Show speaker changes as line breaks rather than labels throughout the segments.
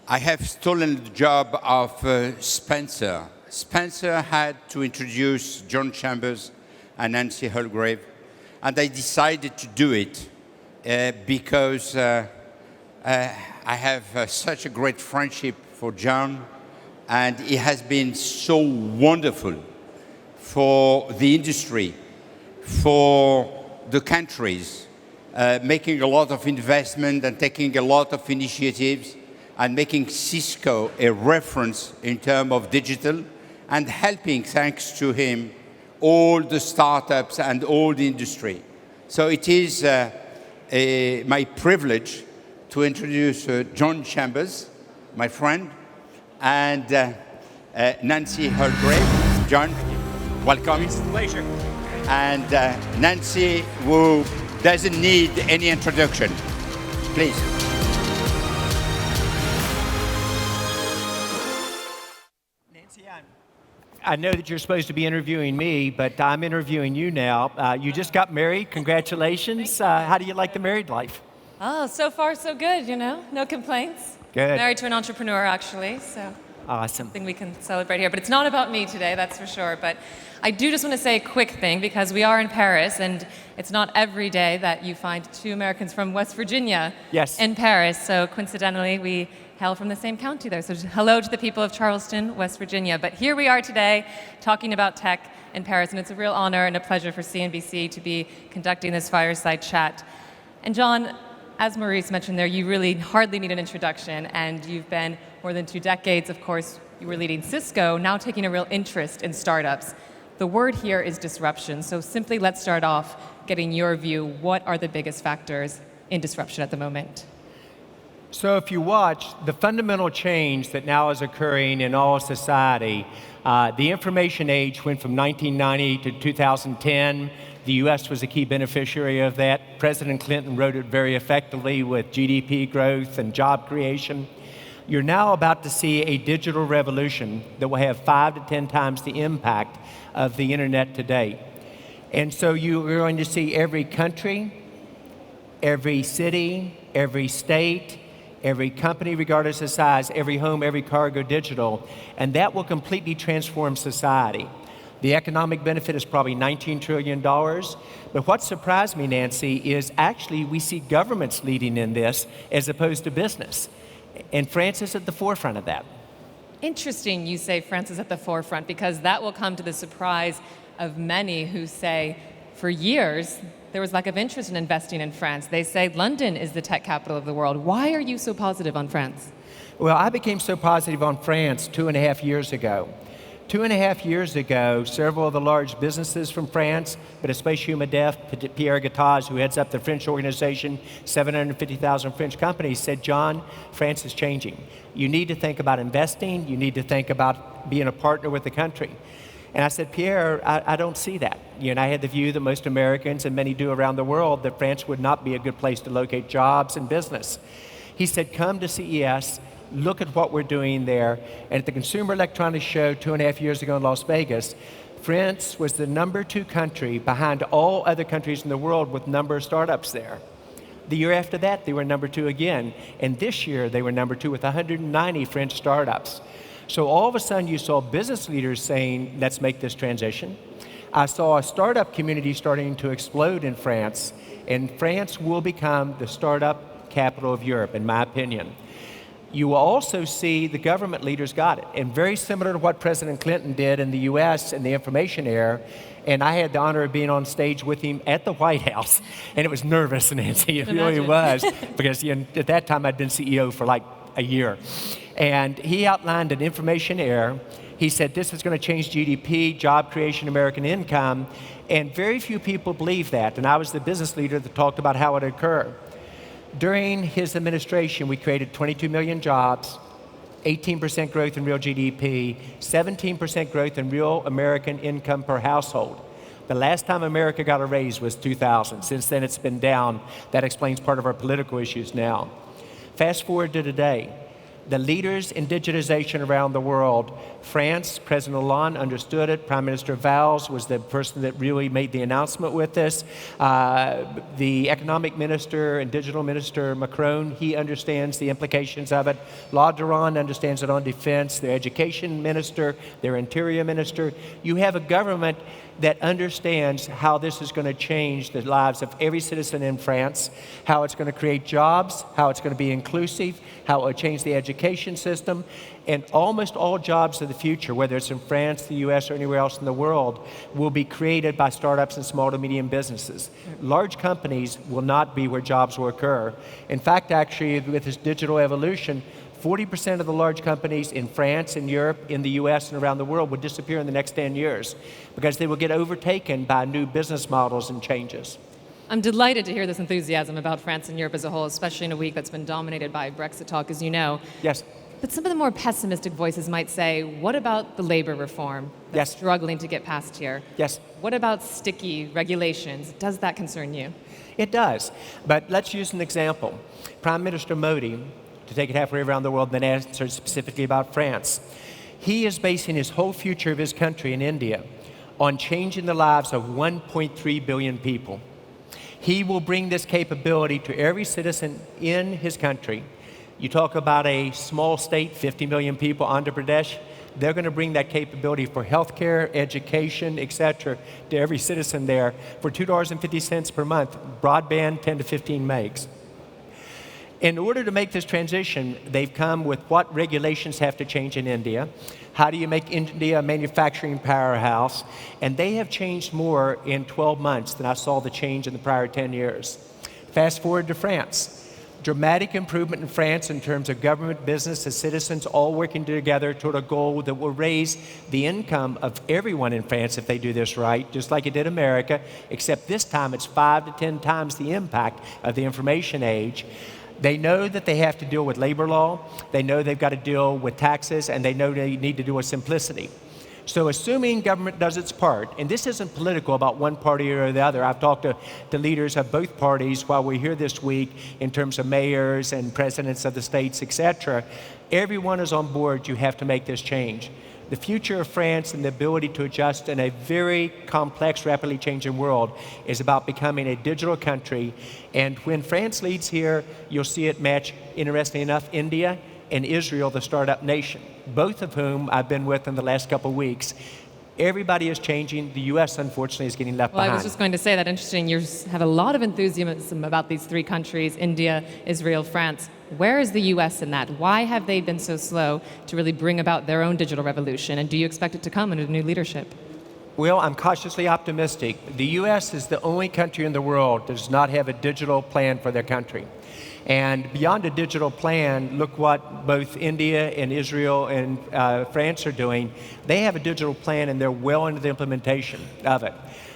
I have stolen the job of Spencer. Spencer had to introduce John Chambers and Nancy Hulgrave, and I decided to do it because I have such a great friendship for John, and he has been so wonderful for the industry, for the countries, making a lot of investment and taking a lot of initiatives and making Cisco a reference in terms of digital and helping, thanks to him, all the startups and all the industry. So it is my privilege to introduce John Chambers, my friend, and Nancy Hulgrave. John, welcome.
It's a pleasure.
And Nancy, who doesn't need any introduction. Please.
Nancy, I know that you're supposed to be interviewing me, but I'm interviewing you now. You just got married. Congratulations. How do you like the married life?
Oh, so far so good, you know. No complaints.
Good.
Married to an entrepreneur, actually, so
Awesome.
something we can celebrate here. But it's not about me today, that's for sure. But I do just want to say a quick thing, because we are in Paris, and it's not every day that you find two Americans from West Virginia
Yes.
in Paris. So coincidentally, we hail from the same county there. So just hello to the people of Charleston, West Virginia. But here we are today talking about tech in Paris, and it's a real honor and a pleasure for CNBC to be conducting this fireside chat. And John, as Maurice mentioned there, you really hardly need an introduction, and you've been more than 2 decades, of course, you were leading Cisco, now taking a real interest in startups. The word here is disruption, so simply let's start off getting your view. What are the biggest factors in disruption at the moment?
So if you watch, the fundamental change that now is occurring in all society, the information age went from 1990 to 2010. The US was a key beneficiary of that. President Clinton wrote it very effectively with GDP growth and job creation. You're now about to see a digital revolution that will have 5 to 10 times the impact of the internet today. And so you're going to see every country, every city, every state, every company, regardless of size, every home, every car go digital, and that will completely transform society. The economic benefit is probably $19 trillion. But what surprised me, Nancy, is actually we see governments leading in this as opposed to business. And France is at the forefront of that.
Interesting you say France is at the forefront, because that will come to the surprise of many who say, for years, there was lack of interest in investing in France. They say London is the tech capital of the world. Why are you so positive on France?
Well, I became so positive on France 2.5 years ago. 2.5 years ago, several of the large businesses from France, but especially Humidef, Pierre Gattaz, who heads up the French organization, 750,000 French companies, said, John, France is changing. You need to think about investing. You need to think about being a partner with the country. And I said, Pierre, I don't see that. You know, I had the view that most Americans and many do around the world that France would not be a good place to locate jobs and business. He said, come to CES. Look at what we're doing there. And at the Consumer Electronics Show 2.5 years ago in Las Vegas, France was the #2 country behind all other countries in the world with number of startups there. The year after that, they were #2 again. And this year, they were #2 with 190 French startups. So all of a sudden, you saw business leaders saying, let's make this transition. I saw a startup community starting to explode in France. And France will become the startup capital of Europe, in my opinion. You will also see the government leaders got it. And very similar to what President Clinton did in the US in the information era, and I had the honor of being on stage with him at the White House, and it was nervous, Nancy, it really was, because at that time I'd been CEO for like a year. And he outlined an information era. He said this is going to change GDP, job creation, American income, and very few people believe that. And I was the business leader that talked about how it would occur. During his administration, we created 22 million jobs, 18% growth in real GDP, 17% growth in real American income per household. The last time America got a raise was 2000. Since then, it's been down. That explains part of our political issues now. Fast forward to today. The leaders in digitization around the world, France, President Hollande understood it. Prime Minister Valls was the person that really made the announcement with this. The economic minister and digital minister, Macron, he understands the implications of it. La Durand understands it on defense. Their education minister, their interior minister. You have a government that understands how this is going to change the lives of every citizen in France, how it's going to create jobs, how it's going to be inclusive, how it will change the education system, and almost all jobs of the future, whether it's in France, the US, or anywhere else in the world, will be created by startups and small to medium businesses. Large companies will not be where jobs will occur. In fact, actually, with this digital evolution, 40% of the large companies in France, in Europe, in the US, and around the world will disappear in the next 10 years because they will get overtaken by new business models and changes.
I'm delighted to hear this enthusiasm about France and Europe as a whole, especially in a week that's been dominated by Brexit talk, as you know.
Yes.
But some of the more pessimistic voices might say, what about the labor reform that's struggling to get passed here?
Yes.
What about sticky regulations? Does that concern you?
It does. But let's use an example. Prime Minister Modi, to take it halfway around the world, then answer specifically about France. He is basing his whole future of his country in India on changing the lives of 1.3 billion people. He will bring this capability to every citizen in his country. You talk about a small state, 50 million people, Andhra Pradesh, they're going to bring that capability for healthcare, education, et cetera, to every citizen there for $2.50 per month, broadband 10 to 15 megs. In order to make this transition, they've come with what regulations have to change in India. How do you make India a manufacturing powerhouse? And they have changed more in 12 months than I saw the change in the prior 10 years. Fast forward to France. Dramatic improvement in France in terms of government, business, and citizens all working together toward a goal that will raise the income of everyone in France if they do this right, just like it did America, except this time it's 5 to 10 times the impact of the information age. They know that they have to deal with labor law, they know they've got to deal with taxes, and they know they need to deal with simplicity. So assuming government does its part, and this isn't political about one party or the other. I've talked to leaders of both parties while we're here this week in terms of mayors and presidents of the states, et cetera. Everyone is on board. You have to make this change. The future of France and the ability to adjust in a very complex, rapidly changing world is about becoming a digital country. And when France leads here, you'll see it match, interestingly enough, India and Israel, the startup nation, both of whom I've been with in the last couple of weeks. Everybody is changing. The U.S., unfortunately, is getting left behind.
Well, I was just going to say that interesting. You have a lot of enthusiasm about these three countries, India, Israel, France. Where is the U.S. in that? Why have they been so slow to really bring about their own digital revolution? And do you expect it to come under new leadership?
Well, I'm cautiously optimistic. The U.S. is the only country in the world that does not have a digital plan for their country. And beyond a digital plan, look what both India and Israel and France are doing. They have a digital plan and they're well into the implementation of it.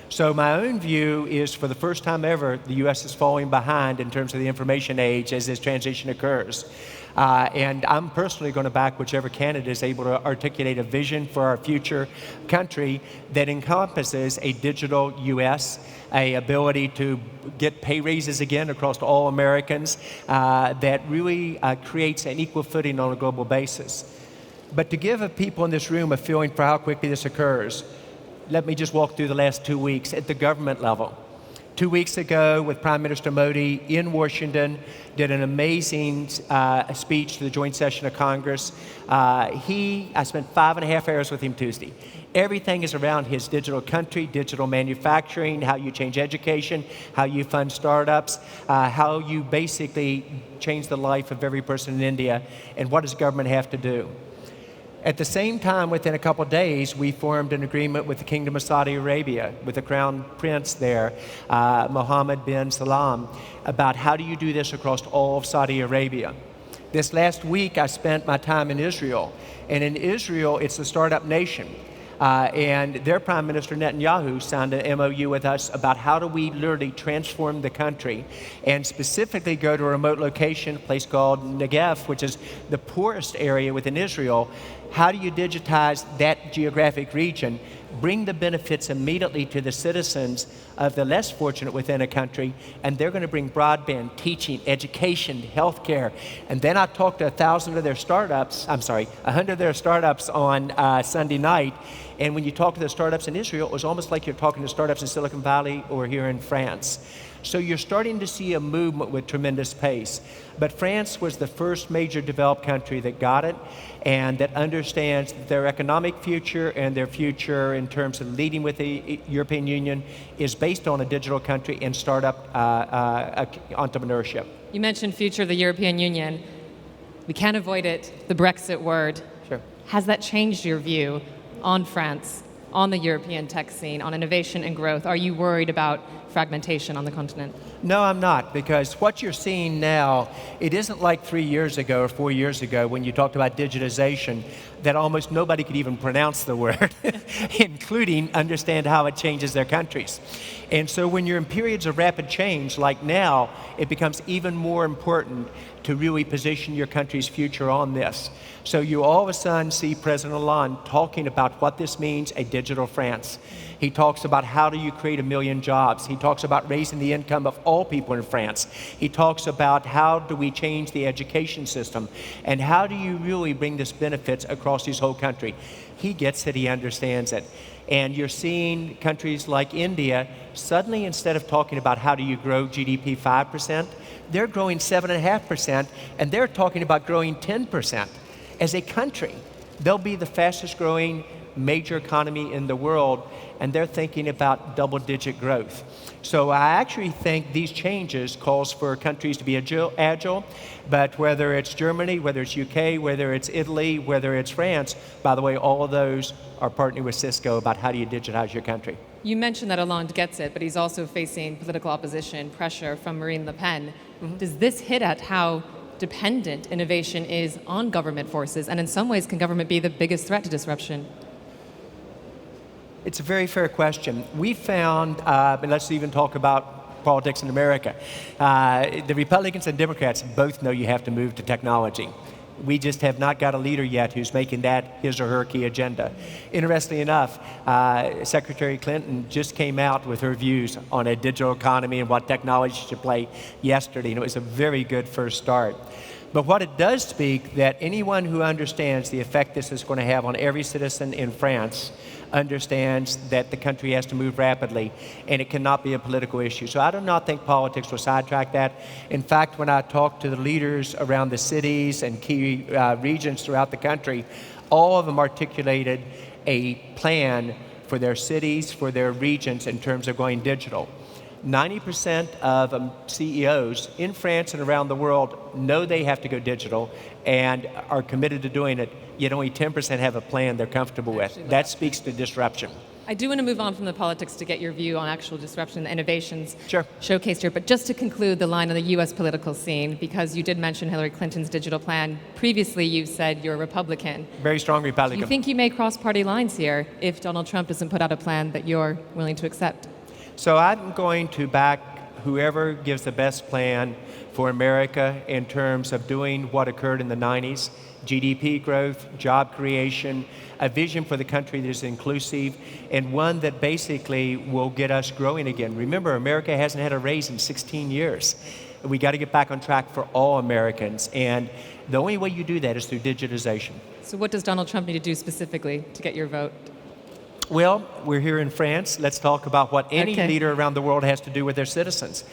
So my own view is for the first time ever, the U.S. is falling behind in terms of the information age as this transition occurs. And I'm personally going to back whichever candidate is able to articulate a vision for our future country that encompasses a digital U.S., a ability to get pay raises again across all Americans, that really creates an equal footing on a global basis. But to give people in this room a feeling for how quickly this occurs, let me just walk through the last 2 weeks at the government level. 2 weeks ago, with Prime Minister Modi in Washington, did an amazing speech to the joint session of Congress. I spent 5.5 hours with him Tuesday. Everything is around his digital country, digital manufacturing, how you change education, how you fund startups, how you basically change the life of every person in India, and what does government have to do. At the same time, within a couple of days, we formed an agreement with the Kingdom of Saudi Arabia, with the Crown Prince there, Mohammed bin Salman, about how do you do this across all of Saudi Arabia. This last week, I spent my time in Israel. And in Israel, it's a startup nation. And their Prime Minister Netanyahu signed an MOU with us about how do we literally transform the country and specifically go to a remote location, a place called Negev, which is the poorest area within Israel. How do you digitize that geographic region bring the benefits immediately to the citizens of the less fortunate within a country, and they're going to bring broadband, teaching, education, healthcare. And then I talked to 100 of their startups on Sunday night, and when you talk to the startups in Israel, it was almost like you're talking to startups in Silicon Valley or here in France. So you're starting to see a movement with tremendous pace. But France was the first major developed country that got it and that understands that their economic future and their future in terms of leading with the European Union is based on a digital country and startup entrepreneurship.
You mentioned future of the European Union. We can't avoid it, the Brexit word.
Sure.
Has that changed your view on France, on the European tech scene, on innovation and growth? Are you worried about fragmentation on the continent?
No, I'm not, because what you're seeing now, it isn't like 3 years ago or 4 years ago when you talked about digitization that almost nobody could even pronounce the word, including understand how it changes their countries. And so when you're in periods of rapid change like now, it becomes even more important to really position your country's future on this. So you all of a sudden see President Hollande talking about what this means, a digital France. He talks about how do you create 1 million jobs. He talks about raising the income of all people in France. He talks about how do we change the education system and how do you really bring this benefits across this whole country. He gets it, he understands it. And you're seeing countries like India, suddenly instead of talking about how do you grow GDP 5%, they're growing 7.5%, and they're talking about growing 10%. As a country, they'll be the fastest growing major economy in the world, and they're thinking about double-digit growth. So I actually think these changes calls for countries to be agile, but whether it's Germany, whether it's UK, whether it's Italy, whether it's France, by the way, all of those are partnering with Cisco about how do you digitize your country.
You mentioned that Hollande gets it, but he's also facing political opposition, pressure from Marine Le Pen. Mm-hmm. Does this hit at how dependent innovation is on government forces, and in some ways can government be the biggest threat to disruption?
It's a very fair question. We found, and let's even talk about politics in America, the Republicans and Democrats both know you have to move to technology. We just have not got a leader yet who's making that his or her key agenda. Interestingly enough, Secretary Clinton just came out with her views on a digital economy and what technology should play yesterday, and it was a very good first start. But what it does speak that anyone who understands the effect this is going to have on every citizen in France understands that the country has to move rapidly, and it cannot be a political issue. So I do not think politics will sidetrack that. In fact, when I talk to the leaders around the cities and key regions throughout the country, all of them articulated a plan for their cities, for their regions in terms of going digital. 90% of CEOs in France and around the world know they have to go digital and are committed to doing it, yet only 10% have a plan they're comfortable with. That speaks to disruption.
I do want to move on from the politics to get your view on actual disruption and innovations
Sure.
showcased here. But just to conclude the line on the U.S. political scene, because you did mention Hillary Clinton's digital plan. Previously, you said you're a Republican.
Very strong Republican.
Do you think you may cross party lines here if Donald Trump doesn't put out a plan that you're willing to accept?
So I'm going to back whoever gives the best plan for America in terms of doing what occurred in the 90s, GDP growth, job creation, a vision for the country that is inclusive, and one that basically will get us growing again. Remember, America hasn't had a raise in 16 years. We got to get back on track for all Americans, and the only way you do that is through digitization.
So what does Donald Trump need to do specifically to get your vote?
Well, we're here in France. Let's talk about what any leader around the world has to do with their citizens.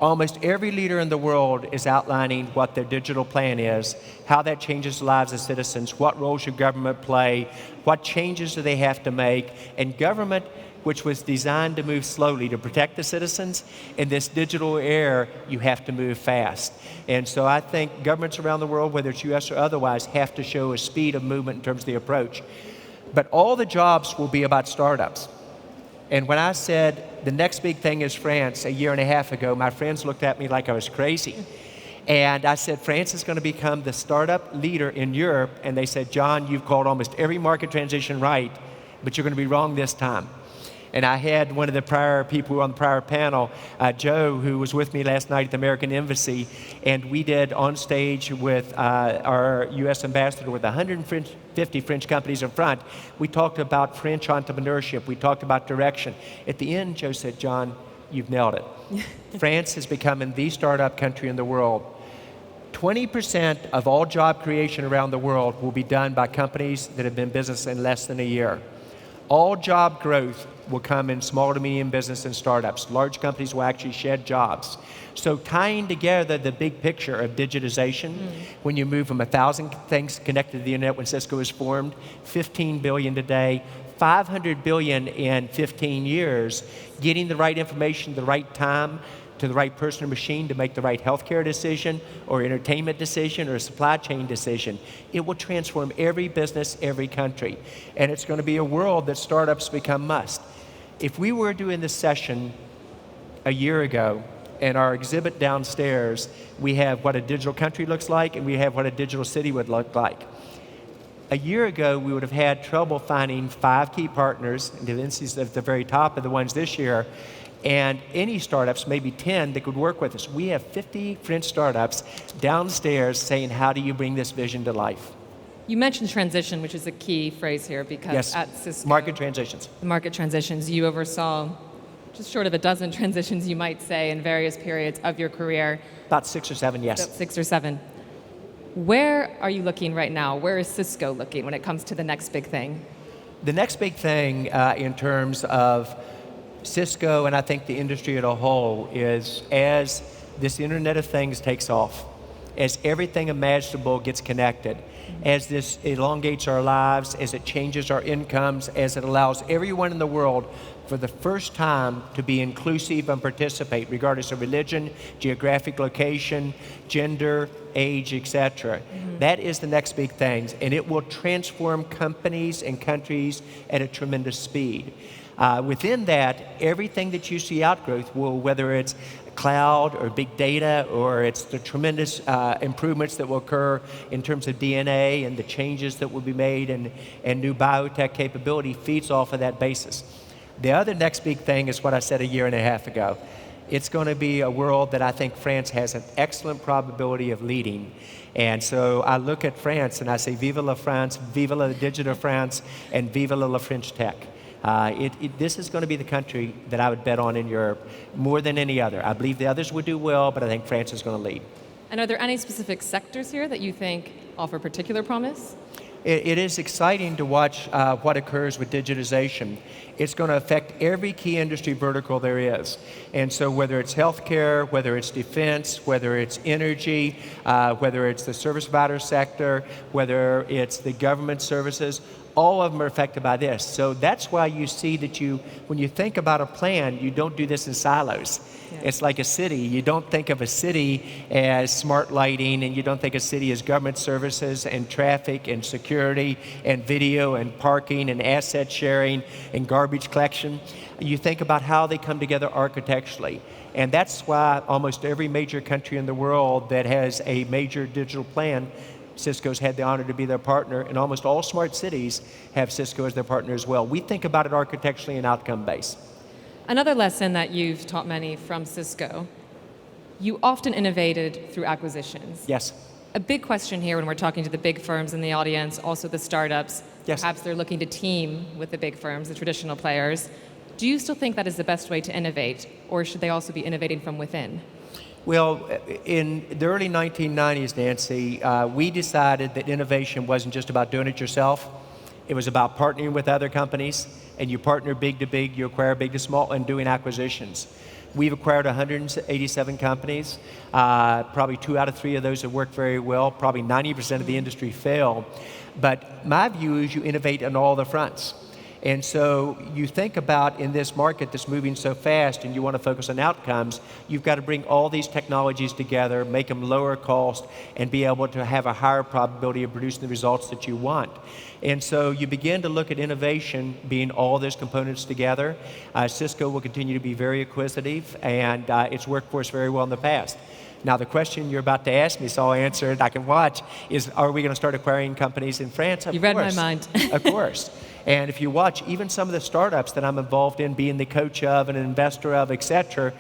Almost every leader in the world is outlining what their digital plan is, how that changes the lives of citizens, what role should government play, what changes do they have to make, and government, which was designed to move slowly to protect the citizens, in this digital era, you have to move fast. And so I think governments around the world, whether it's US or otherwise, have to show a speed of movement in terms of the approach. But all the jobs will be about startups. And when I said the next big thing is France a year and a half ago, my friends looked at me like I was crazy. And I said, France is going to become the startup leader in Europe. And they said, John, you've called almost every market transition right, but you're going to be wrong this time. And I had one of the prior people who were on the prior panel, Joe, who was with me last night at the American Embassy, and we did on stage with our U.S. ambassador with 150 French companies in front. We talked about French entrepreneurship. We talked about direction. At the end, Joe said, John, you've nailed it. France is becoming the startup country in the world. 20% of all job creation around the world will be done by companies that have been in business in less than a year. All job growth will come in small to medium business and startups. Large companies will actually shed jobs. So tying together the big picture of digitization, when you move from 1,000 things connected to the internet when Cisco was formed, 15 billion today, 500 billion in 15 years, getting the right information at the right time to the right person or machine to make the right healthcare decision or entertainment decision or supply chain decision. It will transform every business, every country. And it's going to be a world that startups become must. If we were doing this session a year ago, and our exhibit downstairs, we have what a digital country looks like and we have what a digital city would look like. A year ago, we would have had trouble finding 5 key partners, and Davinci's at the very top of the ones this year, and any startups, maybe 10, that could work with us. We have 50 French startups downstairs saying, how do you bring this vision to life?
You mentioned transition, which is a key phrase here, because at Cisco,
market transitions.
The market transitions, you oversaw just short of a dozen transitions, you might say, in various periods of your career.
About 6 or 7, yes.
About 6 or 7. Where are you looking right now? Where is Cisco looking when it comes to the next big thing?
The next big thing in terms of Cisco, and I think the industry as a whole, is as this Internet of Things takes off, as everything imaginable gets connected, as this elongates our lives, as it changes our incomes, as it allows everyone in the world for the first time to be inclusive and participate, regardless of religion, geographic location, gender, age, etc. That is the next big thing, and it will transform companies and countries at a tremendous speed. Within that, everything that you see outgrowth will, whether it's cloud or big data, or it's the tremendous improvements that will occur in terms of DNA and the changes that will be made and new biotech capability feeds off of that basis. The other next big thing is what I said a year and a half ago. It's going to be a world that I think France has an excellent probability of leading. And so I look at France and I say, Vive la France, Vive la Digital France, and Vive la French Tech. This is going to be the country that I would bet on in Europe more than any other. I believe the others would do well, but I think France is going to lead.
And are there any specific sectors here that you think offer particular promise?
It is exciting to watch what occurs with digitization. It's going to affect every key industry vertical there is. And so whether it's healthcare, whether it's defense, whether it's energy, whether it's the service provider sector, whether it's the government services, all of them are affected by this. So that's why you see that when you think about a plan, you don't do this in silos. Yeah. It's like a city. You don't think of a city as smart lighting, and you don't think of a city as government services and traffic and security and video and parking and asset sharing and garbage collection. You think about how they come together architecturally. And that's why almost every major country in the world that has a major digital plan, Cisco's had the honor to be their partner, and almost all smart cities have Cisco as their partner as well. We think about it architecturally and outcome-based.
Another lesson that you've taught many from Cisco, you often innovated through acquisitions.
Yes.
A big question here when we're talking to the big firms in the audience, also the startups,
yes.
Perhaps they're looking to team with the big firms, the traditional players. Do you still think that is the best way to innovate, or should they also be innovating from within?
Well, in the early 1990s, Nancy, we decided that innovation wasn't just about doing it yourself. It was about partnering with other companies, and you partner big to big, you acquire big to small, and doing acquisitions. We've acquired 187 companies. Probably 2 out of 3 of those have worked very well. Probably 90% of the industry fail. But my view is you innovate on all the fronts. And so you think about in this market that's moving so fast and you want to focus on outcomes, you've got to bring all these technologies together, make them lower cost, and be able to have a higher probability of producing the results that you want. And so you begin to look at innovation being all those components together. Cisco will continue to be very acquisitive, and it's worked for us very well in the past. Now, the question you're about to ask me, so I'll answer it, I can watch, is are we going to start acquiring companies in France? Of course.
You read my mind.
Of course. And if you watch, even some of the startups that I'm involved in, being the coach of and an investor of, et cetera,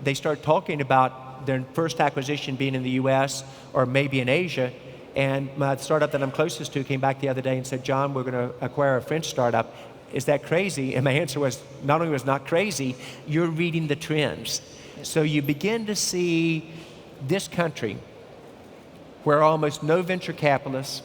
they start talking about their first acquisition being in the US or maybe in Asia. And my startup that I'm closest to came back the other day and said, John, we're going to acquire a French startup. Is that crazy? And my answer was, not only was it not crazy, you're reading the trends. So you begin to see this country where almost no venture capitalists,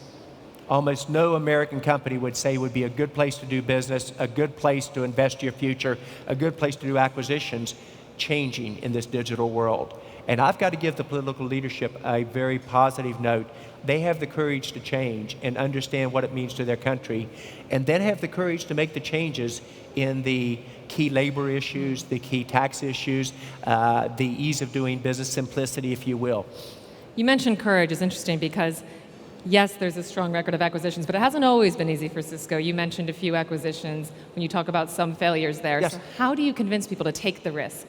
almost no American company would say would be a good place to do business, a good place to invest your future, a good place to do acquisitions, changing in this digital world. And I've got to give the political leadership a very positive note. They have the courage to change and understand what it means to their country, and then have the courage to make the changes in the key labor issues, the key tax issues, the ease of doing business, simplicity, if you will.
You mentioned courage is interesting because, yes, there's a strong record of acquisitions, but it hasn't always been easy for Cisco. You mentioned a few acquisitions when you talk about some failures there.
Yes.
So how do you convince people to take the risk?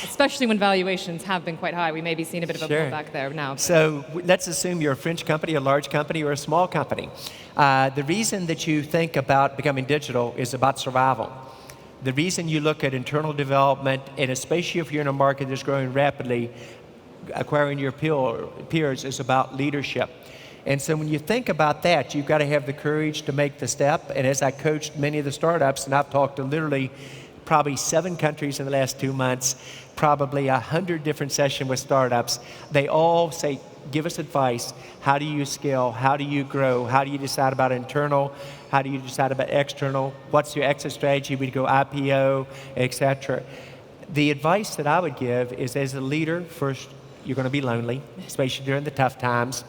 Especially when valuations have been quite high. We may be seeing a bit of a pullback there now.
So let's assume you're a French company, a large company, or a small company. The reason that you think about becoming digital is about survival. The reason you look at internal development, and especially if you're in a market that's growing rapidly, acquiring your peers is about leadership. And so when you think about that, you've got to have the courage to make the step. And as I coached many of the startups, and I've talked to literally probably 7 countries in the last 2 months, probably 100 different sessions with startups, they all say, give us advice. How do you scale? How do you grow? How do you decide about internal? How do you decide about external? What's your exit strategy? We go IPO, et cetera. The advice that I would give is, as a leader, first, you're going to be lonely, especially during the tough times,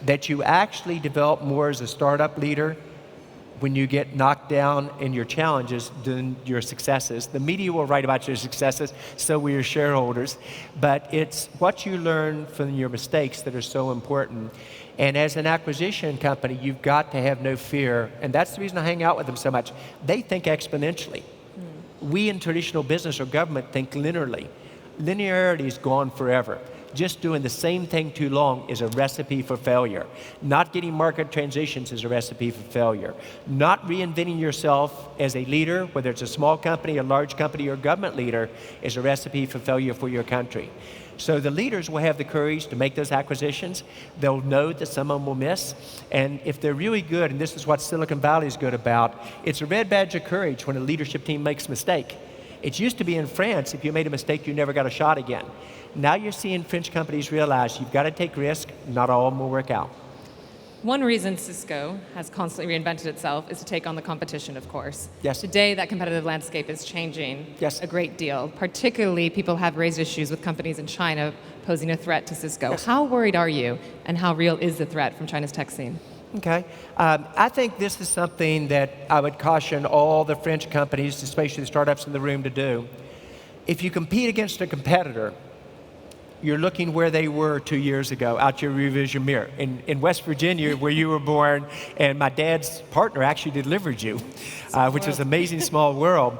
that you actually develop more as a startup leader when you get knocked down in your challenges than your successes. The media will write about your successes, so will your shareholders, but it's what you learn from your mistakes that are so important. And as an acquisition company, you've got to have no fear, and that's the reason I hang out with them so much. They think exponentially. We in traditional business or government think linearly. Linearity is gone forever. Just doing the same thing too long is a recipe for failure. Not getting market transitions is a recipe for failure. Not reinventing yourself as a leader, whether it's a small company, a large company, or government leader, is a recipe for failure for your country. So the leaders will have the courage to make those acquisitions. They'll know that some of them will miss. And if they're really good, and this is what Silicon Valley is good about, it's a red badge of courage when a leadership team makes a mistake. It used to be in France, if you made a mistake, you never got a shot again. Now you're seeing French companies realize you've got to take risk, not all of them will work out.
One reason Cisco has constantly reinvented itself is to take on the competition, of course.
Yes.
Today, that competitive landscape is changing a great deal. Particularly, people have raised issues with companies in China posing a threat to Cisco.
Yes.
How worried are you, and how real is the threat from China's tech scene?
Okay. I think this is something that I would caution all the French companies, especially the startups in the room, to do. If you compete against a competitor, you're looking where they were 2 years ago, out your rearview mirror. In West Virginia, where you were born, and my dad's partner actually delivered you, which is an amazing small world.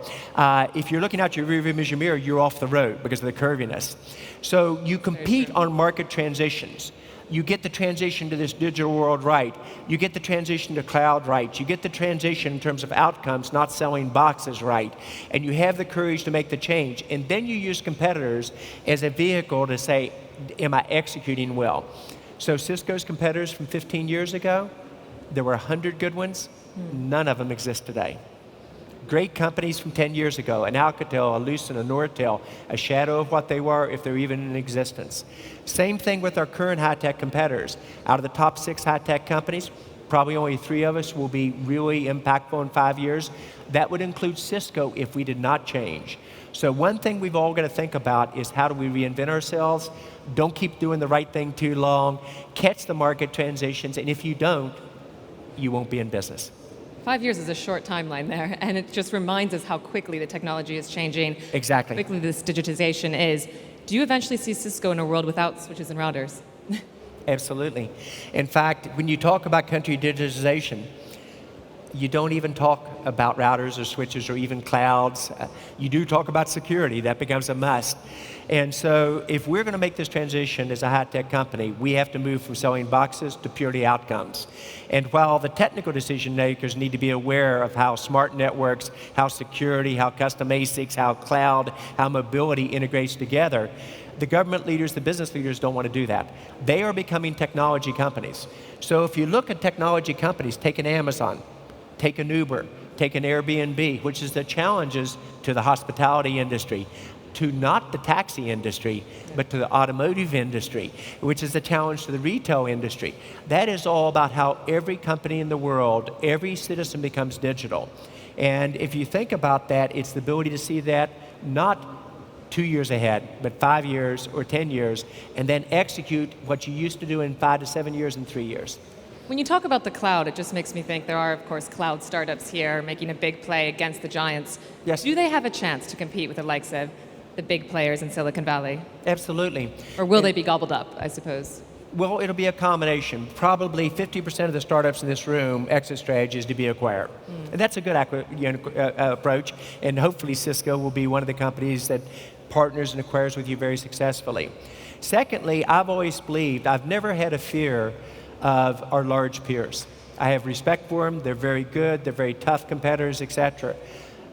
If you're looking out your rearview mirror, you're off the road because of the curviness. So you compete on market transitions. You get the transition to this digital world right. You get the transition to cloud right. You get the transition in terms of outcomes, not selling boxes right. And you have the courage to make the change. And then you use competitors as a vehicle to say, am I executing well? So Cisco's competitors from 15 years ago, there were 100 good ones. None of them exist today. Great companies from 10 years ago, an Alcatel, a Lucent, a Nortel, a shadow of what they were if they're even in existence. Same thing with our current high-tech competitors. Out of the top 6 high-tech companies, probably only 3 of us will be really impactful in 5 years. That would include Cisco if we did not change. So one thing we've all got to think about is how do we reinvent ourselves? Don't keep doing the right thing too long. Catch the market transitions, and if you don't, you won't be in business.
5 years is a short timeline there, and it just reminds us how quickly the technology is changing.
Exactly.
How quickly this digitization is. Do you eventually see Cisco in a world without switches and routers?
Absolutely. In fact, when you talk about country digitization, You don't even talk about routers or switches or even clouds. You do talk about security. That becomes a must. And so if we're going to make this transition as a high-tech company, we have to move from selling boxes to purely outcomes. And while the technical decision makers need to be aware of how smart networks, how security, how custom ASICs, how cloud, how mobility integrates together, the government leaders, the business leaders don't want to do that. They are becoming technology companies. So if you look at technology companies, take an Amazon, take an Uber, take an Airbnb, which is the challenges to the hospitality industry, to not the taxi industry, but to the automotive industry, which is the challenge to the retail industry. That is all about how every company in the world, every citizen becomes digital. And if you think about that, it's the ability to see that not 2 years ahead, but 5 years or 10 years, and then execute what you used to do in 5 to 7 years and 3 years.
When you talk about the cloud, it just makes me think there are, of course, cloud startups here making a big play against the giants.
Yes.
Do they have a chance to compete with the likes of the big players in Silicon Valley?
Absolutely.
Or will they be gobbled up, I suppose?
Well, it'll be a combination. Probably 50% of the startups in this room, exit strategy is to be acquired. And that's a good approach, and hopefully Cisco will be one of the companies that partners and acquires with you very successfully. Secondly, I've always believed, I've never had a fear of our large peers. I have respect for them, they're very good, they're very tough competitors, etc.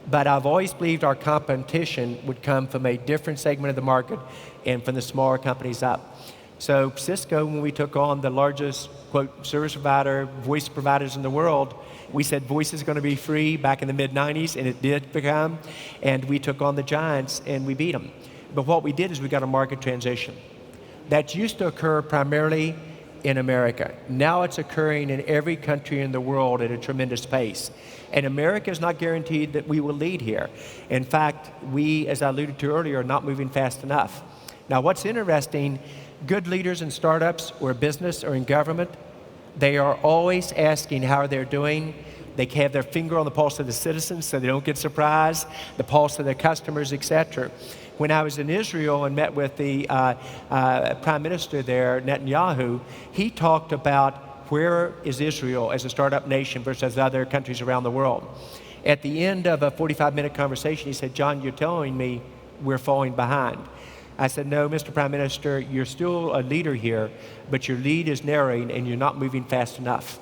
But I've always believed our competition would come from a different segment of the market and from the smaller companies up. So Cisco, when we took on the largest, quote, service provider, voice providers in the world, we said voice is going to be free back in the mid-90s, and it did become, and we took on the giants and we beat them. But what we did is we got a market transition. That used to occur primarily in America. Now it's occurring in every country in the world at a tremendous pace. And America is not guaranteed that we will lead here. In fact, we, as I alluded to earlier, are not moving fast enough. Now what's interesting, good leaders in startups or business or in government, they are always asking how they're doing. They have their finger on the pulse of the citizens so they don't get surprised, the pulse of their customers, etc. When I was in Israel and met with the Prime Minister there, Netanyahu, he talked about where is Israel as a startup nation versus other countries around the world. At the end of a 45-minute conversation, he said, "John, you're telling me we're falling behind." I said, "No, Mr. Prime Minister, you're still a leader here, but your lead is narrowing and you're not moving fast enough."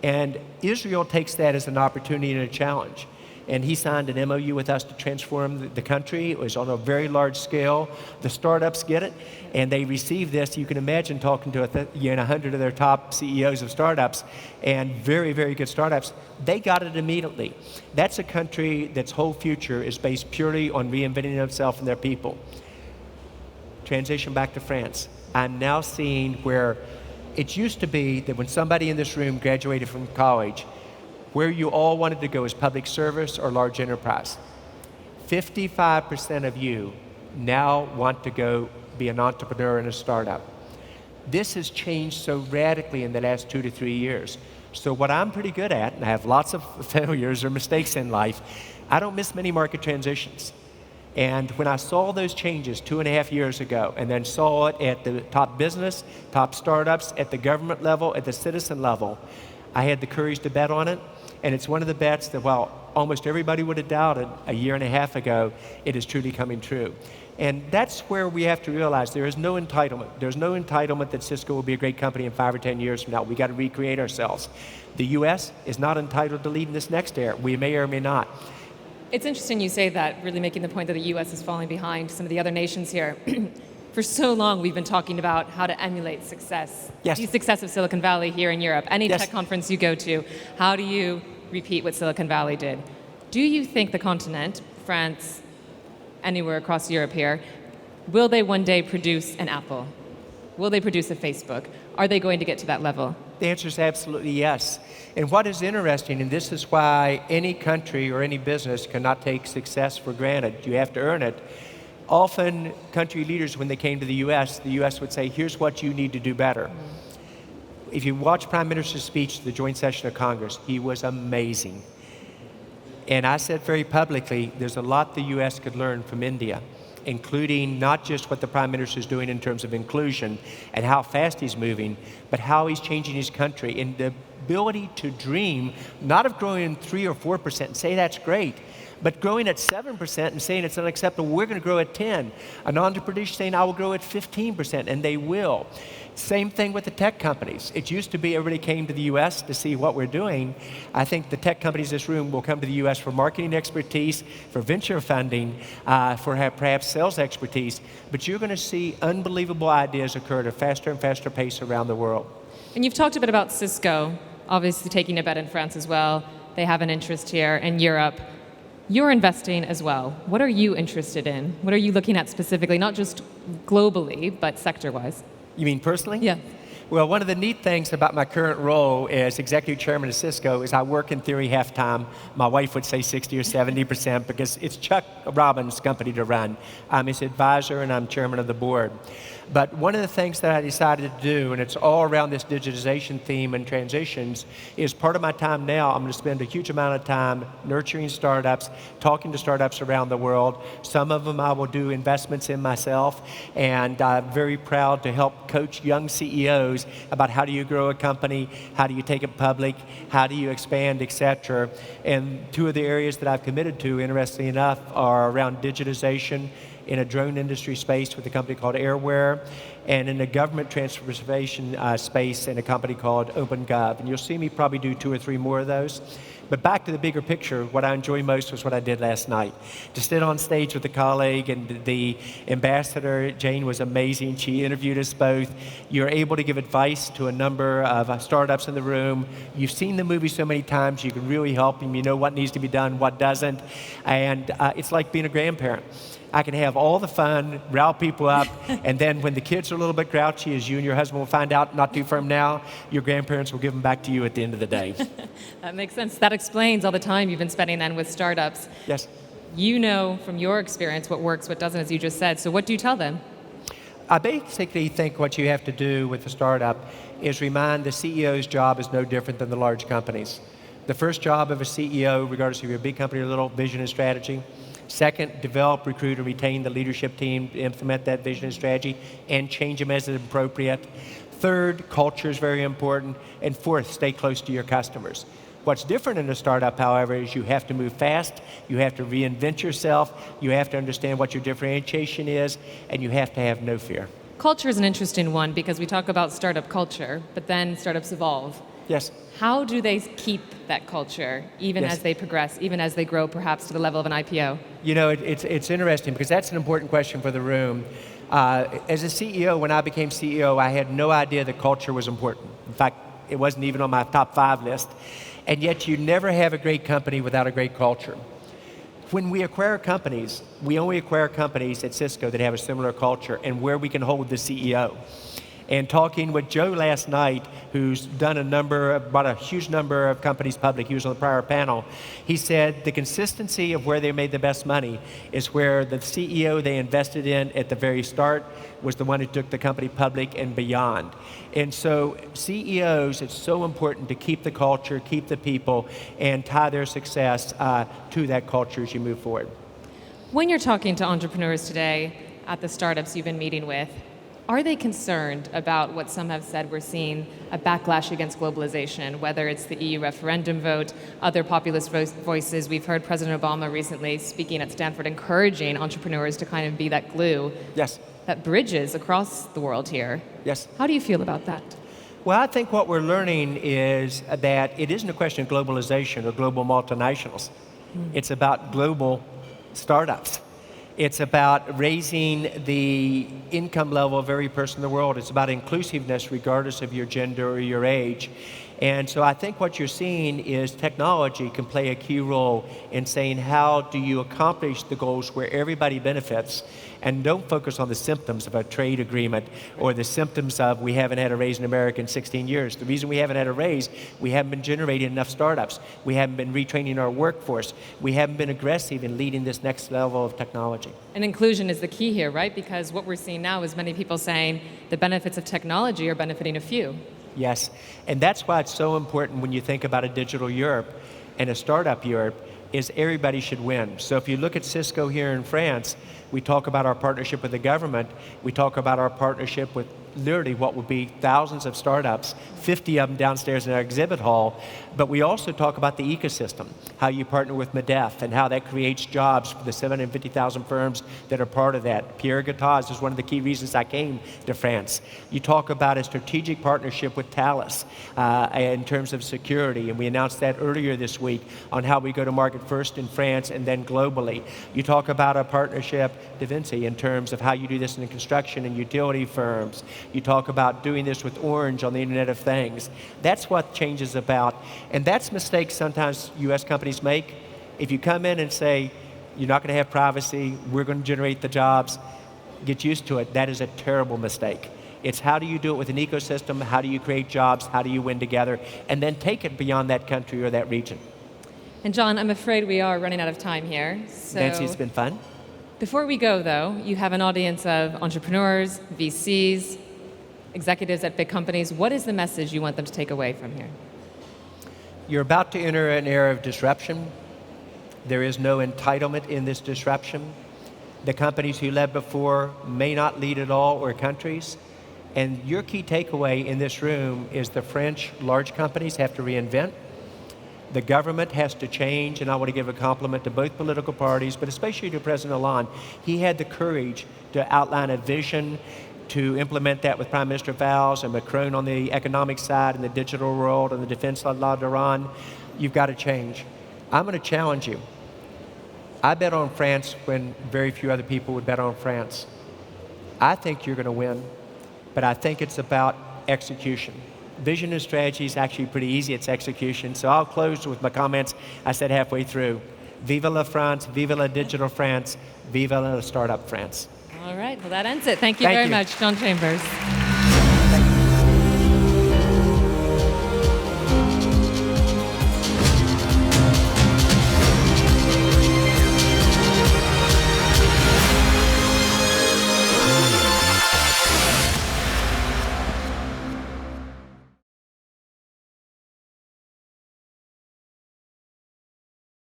And Israel takes that as an opportunity and a challenge. And he signed an MOU with us to transform the country. It was on a very large scale. The startups get it, and they receive this. You can imagine talking to 100 of their top CEOs of startups, and very, very good startups. They got it immediately. That's a country that's whole future is based purely on reinventing themselves and their people. Transition back to France. I'm now seeing where it used to be that when somebody in this room graduated from college, where you all wanted to go is public service or large enterprise. 55% of you now want to go be an entrepreneur in a startup. This has changed so radically in the last 2 to 3 years. So what I'm pretty good at, and I have lots of failures or mistakes in life, I don't miss many market transitions. And when I saw those changes 2.5 years ago, and then saw it at the top business, top startups, at the government level, at the citizen level, I had the courage to bet on it. And it's one of the bets that while almost everybody would have doubted a 1.5 years ago, it is truly coming true. And that's where we have to realize there is no entitlement. There's no entitlement that Cisco will be a great company in 5 or 10 years from now. We got to recreate ourselves. The US is not entitled to lead in this next era. We may or may not.
It's interesting you say that, really making the point that the US is falling behind some of the other nations here. For so long, we've been talking about how to emulate success.
Yes.
The success of Silicon Valley here in Europe. Any
Yes.
tech conference you go to, how do you repeat what Silicon Valley did? Do you think the continent, France, anywhere across Europe here, will they one day produce an Apple? Will they produce a Facebook? Are they going to get to that level?
The answer is absolutely yes. And what is interesting, and this is why any country or any business cannot take success for granted, you have to earn it. Often country leaders, when they came to the US would say, here's what you need to do better. If you watch Prime Minister's speech to the joint session of Congress, he was amazing. And I said very publicly, there's a lot the US could learn from India. including not just what the Prime Minister is doing in terms of inclusion and how fast he's moving, but how he's changing his country, and the ability to dream, not of growing 3 or 4% and say that's great, but growing at 7% and saying it's unacceptable, we're going to grow at 10. An entrepreneur saying I will grow at 15%, and they will. Same thing with the tech companies. It used to be everybody came to the US to see what we're doing. I think the tech companies in this room will come to the US for marketing expertise, for venture funding, for perhaps sales expertise, but you're going to see unbelievable ideas occur at a faster and faster pace around the world.
And you've talked a bit about Cisco, obviously taking a bet in France as well. They have an interest here in Europe. You're investing as well. What are you interested in? What are you looking at specifically, not just globally, but sector-wise?
You mean personally?
Yeah.
Well, one of the neat things about my current role as executive chairman of Cisco is I work in theory half-time. My wife would say 60 or 70% because it's Chuck Robbins' company to run. I'm his advisor and I'm chairman of the board. But one of the things that I decided to do, and it's all around this digitization theme and transitions, is part of my time now, I'm going to spend a huge amount of time nurturing startups, talking to startups around the world. Some of them I will do investments in myself, and I'm very proud to help coach young CEOs about how do you grow a company, how do you take it public, how do you expand, et cetera. And two of the areas that I've committed to, interestingly enough, are around digitization in a drone industry space with a company called Airware, and in the government transportation space in a company called OpenGov. And you'll see me probably do 2 or 3 more of those. But back to the bigger picture, what I enjoy most was what I did last night. To sit on stage with a colleague, and the ambassador, Jane, was amazing. She interviewed us both. You're able to give advice to a number of startups in the room. You've seen the movie so many times, you can really help them. You know what needs to be done, what doesn't. And it's like being a grandparent. I can have all the fun, rile people up, and then when the kids are a little bit grouchy, as you and your husband will find out not too firm now, your grandparents will give them back to you at the end of the day.
That makes sense. That explains all the time you've been spending then with startups.
Yes.
You know from your experience what works, what doesn't, as you just said. So what do you tell them?
I basically think what you have to do with the startup is remind the CEO's job is no different than the large companies. The first job of a CEO, regardless if you're a big company or little, vision and strategy. Second, develop, recruit, and retain the leadership team to implement that vision and strategy and change them as appropriate. Third, culture is very important. And fourth, stay close to your customers. What's different in a startup, however, is you have to move fast, you have to reinvent yourself, you have to understand what your differentiation is, and you have to have no fear.
Culture is an interesting one because we talk about startup culture, but then startups evolve.
Yes.
How do they keep that culture, even
Yes.
as they progress, even as they grow perhaps to the level of an IPO?
You know, it's interesting because that's an important question for the room. As a CEO, when I became CEO, I had no idea that culture was important. In fact, it wasn't even on my top 5 list. And yet you never have a great company without a great culture. When we acquire companies, we only acquire companies at Cisco that have a similar culture and where we can hold the CEO. And talking with Joe last night, who's done brought a huge number of companies public, he was on the prior panel, he said the consistency of where they made the best money is where the CEO they invested in at the very start was the one who took the company public and beyond. And so CEOs, it's so important to keep the culture, keep the people, and tie their success to that culture as you move forward.
When you're talking to entrepreneurs today at the startups you've been meeting with, are they concerned about what some have said we're seeing a backlash against globalization, whether it's the EU referendum vote, other populist voices? We've heard President Obama recently speaking at Stanford encouraging entrepreneurs to kind of be that glue
Yes.
that bridges across the world here.
Yes.
How do you feel about that?
Well, I think what we're learning is that it isn't a question of globalization or global multinationals. It's about global startups. It's about raising the income level of every person in the world. It's about inclusiveness regardless of your gender or your age. And so I think what you're seeing is technology can play a key role in saying how do you accomplish the goals where everybody benefits, and don't focus on the symptoms of a trade agreement or the symptoms of we haven't had a raise in America in 16 years. The reason we haven't had a raise, we haven't been generating enough startups. We haven't been retraining our workforce. We haven't been aggressive in leading this next level of technology.
And inclusion is the key here, right? Because what we're seeing now is many people saying the benefits of technology are benefiting a few.
Yes, and that's why it's so important when you think about a digital Europe and a startup Europe is everybody should win. So if you look at Cisco here in France, we talk about our partnership with the government. We talk about our partnership with literally what would be thousands of startups, 50 of them downstairs in our exhibit hall. But we also talk about the ecosystem, how you partner with MEDEF and how that creates jobs for the 750,000 firms that are part of that. Pierre Gattaz is one of the key reasons I came to France. You talk about a strategic partnership with Thales in terms of security, and we announced that earlier this week on how we go to market first in France and then globally. You talk about a partnership, Da Vinci, in terms of how you do this in construction and utility firms. You talk about doing this with Orange on the Internet of Things. That's what change is about. And that's mistakes sometimes US companies make. If you come in and say, you're not going to have privacy, we're going to generate the jobs, get used to it, that is a terrible mistake. It's how do you do it with an ecosystem, how do you create jobs, how do you win together, and then take it beyond that country or that region.
And John, I'm afraid we are running out of time here. So
Nancy, it's been fun.
Before we go, though, you have an audience of entrepreneurs, VCs, executives at big companies. What is the message you want them to take away from here?
You're about to enter an era of disruption. There is no entitlement in this disruption. The companies who led before may not lead at all, or countries. And your key takeaway in this room is the French large companies have to reinvent. The government has to change, and I want to give a compliment to both political parties, but especially to President Hollande. He had the courage to outline a vision, to implement that with Prime Minister Valls and Macron on the economic side and the digital world and the defense of Iran. You've got to change. I'm going to challenge you. I bet on France when very few other people would bet on France. I think you're going to win, but I think it's about execution. Vision and strategy is actually pretty easy, it's execution. So I'll close with my comments I said halfway through. Vive la France, vive la digital France, vive la startup France.
All right, well that ends it. Thank you very much, John Chambers.